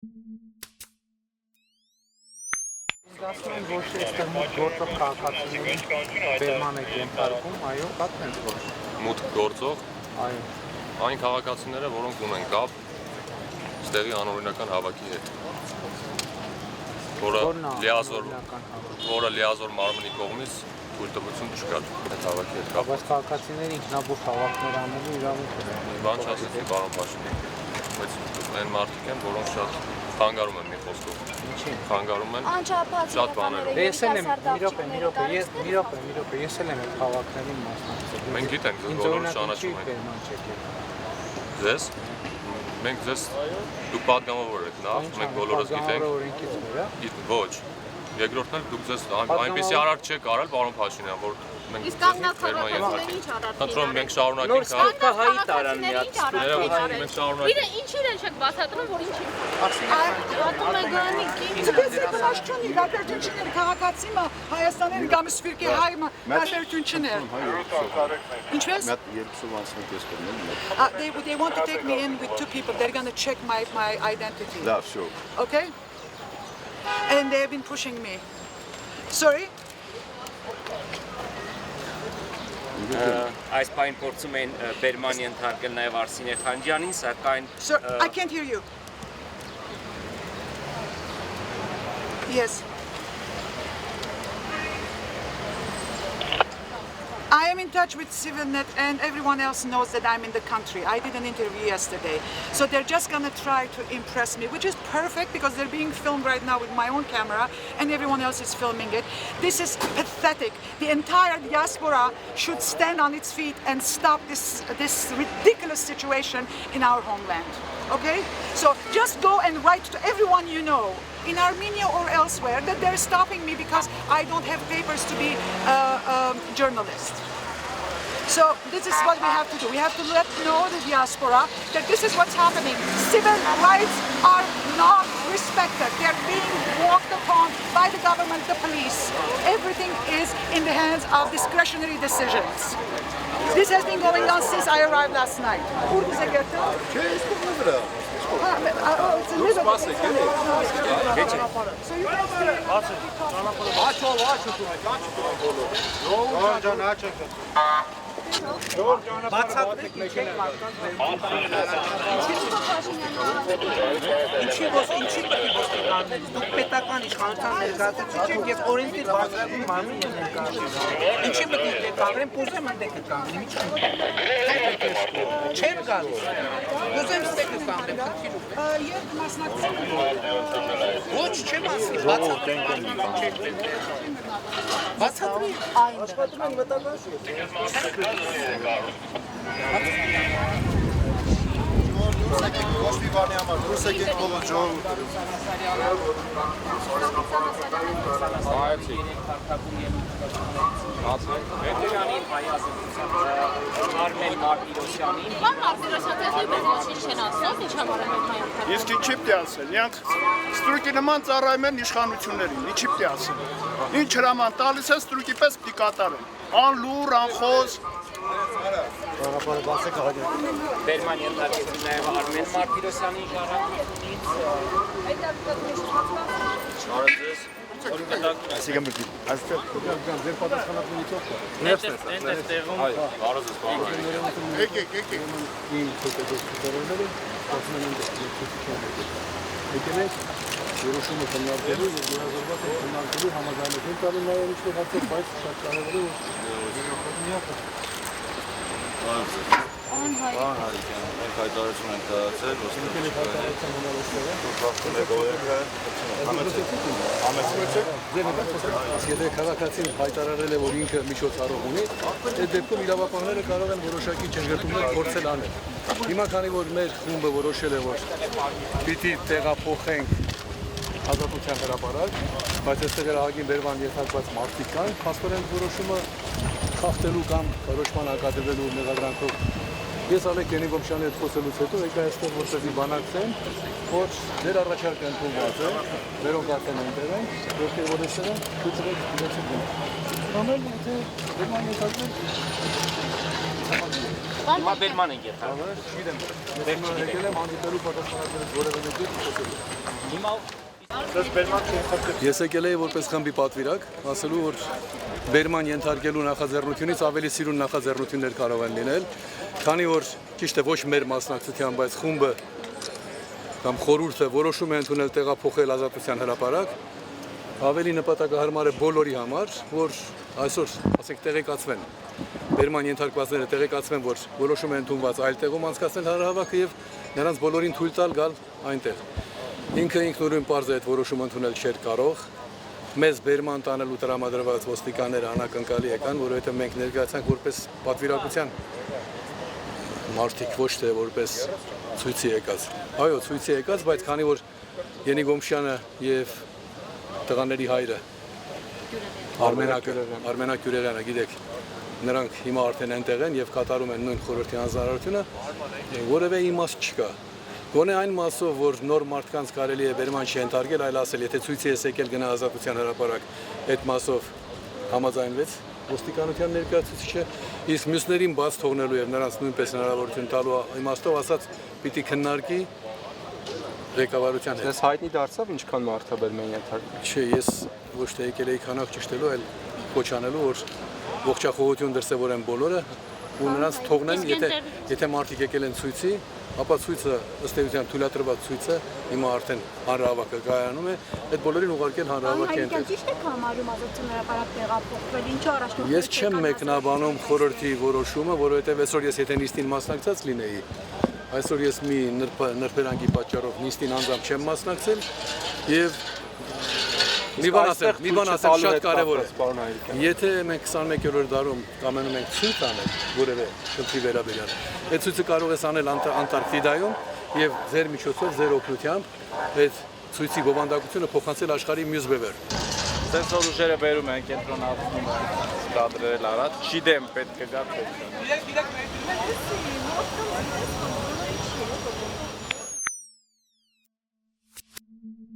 Ասում են, ոչ թե այստեղ մուտք գործող քաղաքացիներին բերման եք ենթարկում, այո, կա տենց ոչ։ Մուտք գործող։ Այո։ Այն քաղաքացիները, որոնք ունեն կապ ստեղի անօրինական հավաքի հետ, որը լիազոր մարմնի կողմից թույլտվություն չկա այդ հավաքի հետ կապ։ Բայց քաղաքացիները ինքնաբուխ հավաքներ անելու իրավունք ունեն։ Բան չասեցի, պարոն Փաշինյան, բայց այն մարդիկ են, որոնք շատ խանգարում են մի խոսքով։ Ինչի՞։ Խանգարում են շատ բաներով։ Ես էլ եմ, մի րոպե, ես էլ եմ այդ հավաքներին մասնակցել։ Մենք գիտենք, ձեզ բոլորը ճանաչում ենք։ Ձեզ։ Մենք ձեզ դուք պատգամավոր եք, նախ, մենք բոլորս գիտենք։ Ոչ։ Երկրորդն էլ դուք ձեզ այնպեսի արարք չեք արել, պարոն Փաշինյան, որ մենք Իսկ կանգնակահավաքները ինչ արարք են արել։ Խնդրում մենք շարունակենք Նոր տարան միած։ Ներողություն, մենք շարունակենք։ Իրեն ինչին են չեք բացատրում, որ ինչին։ Ատում է գանի կին։ Ձեզ բաշչունի գարտերչուններ քաղաքացիմը Հայաստանին գամի սվիրկի հայմը գարտերչուններ։ Ինչպես? They want to take me in with two people. They're going to check my identity. Yeah, sure. Okay? And they've been pushing me. Sorry? Այս պայն փորձում են բերման ենթարկել նաև Արսինե Խանջյանին, սակայն Sir, I can't hear you. Yes. I am in touch with CivilNet and everyone else knows that I'm in the country. I did an interview yesterday. So they're just gonna try to impress me, which is perfect because they're being filmed right now with my own camera and everyone else is filming it. This is pathetic. The entire diaspora should stand on its feet and stop this ridiculous situation in our homeland. Okay? So just go and write to everyone you know in Armenia or elsewhere that they're stopping me because I don't have papers to be a journalist. So this is what we have to do. We have to let know the diaspora that this is what's happening. Civil rights are not respected. They're being walked upon by the government, the police. Everything is in the hands of discretionary decisions. This has been going on since I arrived last night. It's a little bit. So you can Ինչի ոսկրանում դուք պետական իշխանության ներկայացուցիչ եք եւ օրենսդիր բարձրացում մարմին եւ ներկայացնում։ Ինչի մտիկ եք կանգնեմ, փոզեմ ընդեք կանգնեմ, ինչ չեմ գալիս։ Ուզեմ ստեք կանգնեմ, քիչ։ Եվ մասնակցում Ոչ չեմ ասի, բացատրեմ։ Բացատրի։ աշխատում են մտական շուտ։ Ոչ մի բանի համար, դուրս եկեք բոլոր ժողովուրդը։ Պետրանին Հայազովին, Արմեն Մարտիրոսյանին։ Բան Մարտիրոսյանը դեռ ոչինչ չեն ասում, ինչ համար են հայտարարում։ Իսկ ինչի՞ պիտի ասեն, նրանք ստրուկի նման ծառայում են իշխանություններին, ինչի՞ պիտի ասեն։ Ինչ հրաման տալիս են ստրուկի պես պիտի կատարեն։ Անլուր, անխոզ։ Բերման ենթարկեցին նաև Արմեն Մարտիրոսյանին ժառանգությունից։ Այսինքն մտի։ Այստեղ ձեր պատասխանատու միջոցը։ Ներս տեղում։ Բարոզս բան։ Եկեք։ Իմ փոքրությունները ասում են եկեք երոշումը քննարկելու եւ դրազորված են քննարկելու համաձայնություն տալու նաեւ ինչ-որ հարցեր, բայց շատ կարևոր է Անհայտ հայտարարություն են կայացել, Եթե քաղաքացին հայտարարել է, որ ինքը միջոցառող ունի, այդ դեպքում իրավապահները կարող են որոշակի ճշգրտումներ փորձել անել։ Հիմա քանի որ մեր խումբը որոշել է, որ պիտի տեղափոխենք ազատության հրապարակ, բայց այստեղ հրահագին բերման ենթարկված մարդիկ կան, փաստորեն որոշումը խախտելու կամ որոշման հակադրվելու մեղադրանքով ես Ալեք Ենիգոմշյանի հետ խոսելուց հետո եկա այստեղ որպեսզի բանակցեմ, որ ձեր առաջարկը ընդունված է, վերոնք արդեն այնտեղ են, ովքեր որ այստեղ են, ցույցրեք դիվացիոն։ Ամեն թե բերման ենթարկել Հիմա բերման ենք ենթարկվում։ Եկել եմ հանդիպելու պատասխանատվից որևէ մեկի խոսելու։ Հիմա Ես եկել եի որպես խմբի պատվիրակ, ասելու որ բերման ենթարկելու նախաձեռնությունից ավելի սիրուն նախաձեռնություններ կարող են լինել, քանի որ ճիշտ է ոչ մեր մասնակցությամբ, բայց խումբը կամ խորհուրդը որոշում է ընդունել տեղափոխել Ազատության հրապարակ, ավելի նպատակահարմար է բոլորի համար, որ այսօր, ասենք, տեղեկացվեն, բերման ենթարկվածները տեղեկացվեն, որ որոշում է ընդունված այլ տեղում անցկացնել հանրահավաքը եւ նրանց բոլորին թույլ տալ գալ այնտեղ։ Ինքը ինքնուրույն պարզ է այդ որոշումը ընդունել չէր կարող։ Մեզ բերման տանելու տրամադրված ոստիկանները անակնկալի եկան, որովհետև մենք ներկայացանք որպես պատվիրակության մարդիկ, ոչ թե որպես ցույցի եկած։ Այո, ցույցի եկած, բայց քանի որ Ենի Գոմշյանը եւ տղաների հայրը Արմենակ Գյուրեղյանը, գիտեք, նրանք հիմա արդեն այնտեղ են եւ կատարում են նույն խորհրդի հանձնարարությունը, որևէ իմաստ չկա։ Գոնե այն մասով, որ նոր մարդկանց կարելի է բերման չենթարկել, այլ ասել, եթե ցույցի ես եկել գնա Ազատության հրապարակ, այդ մասով համաձայնվեց ոստիկանության ներկայացուցիչը, իսկ մյուսներին բաց թողնելու եւ նրանց նույնպես հնարավորություն տալու իմաստով ասած պիտի քննարկի ղեկավարության հետ։ Դες հայտնի դարձավ ինչքան մարդ է բերման ենթարկվել։ Չէ, ես ոչ թե եկել էի քանակ ճշտելու, այլ կոչանելու, որ ողջախոհություն դրսևորեն բոլորը ու նրանց թողնեն, եթե մարդիկ եկել են ցույցի, ապա ցույցը ըստ էության թույլատրված ցույցը հիմա արդեն հանրահավաքը կայանում է, այդ բոլորին ուղարկել հանրահավաքի Այո, ճիշտ է համարում Ազատության հրապարակ տեղափոխվել, ինչու առաջնորդել։ Ես չեմ մեկնաբանում խորհրդի որոշումը, որովհետև այսօր ես եթե նիստին մասնակցած լինեի, այսօր ես մի նրբերանգի պատճառով նիստին անձամբ չեմ մասնակցել եւ մի բան ասեմ շատ կարևոր է։ Եթե մենք 21-րդ դարում կամենում ենք ցույց անել որևէ խնդրի վերաբերյալ, այդ ցույցը կարող ես անել Անտարկտիդայում եւ ձեր միջոցով, ձեր օգնությամբ այդ ցույցի բովանդակությունը փոխանցել աշխարհի մյուս բևեր։ Սենց որ ուժերը բերում են կենտրոնացնում կադրել արած, չի դեմ պետք է գա։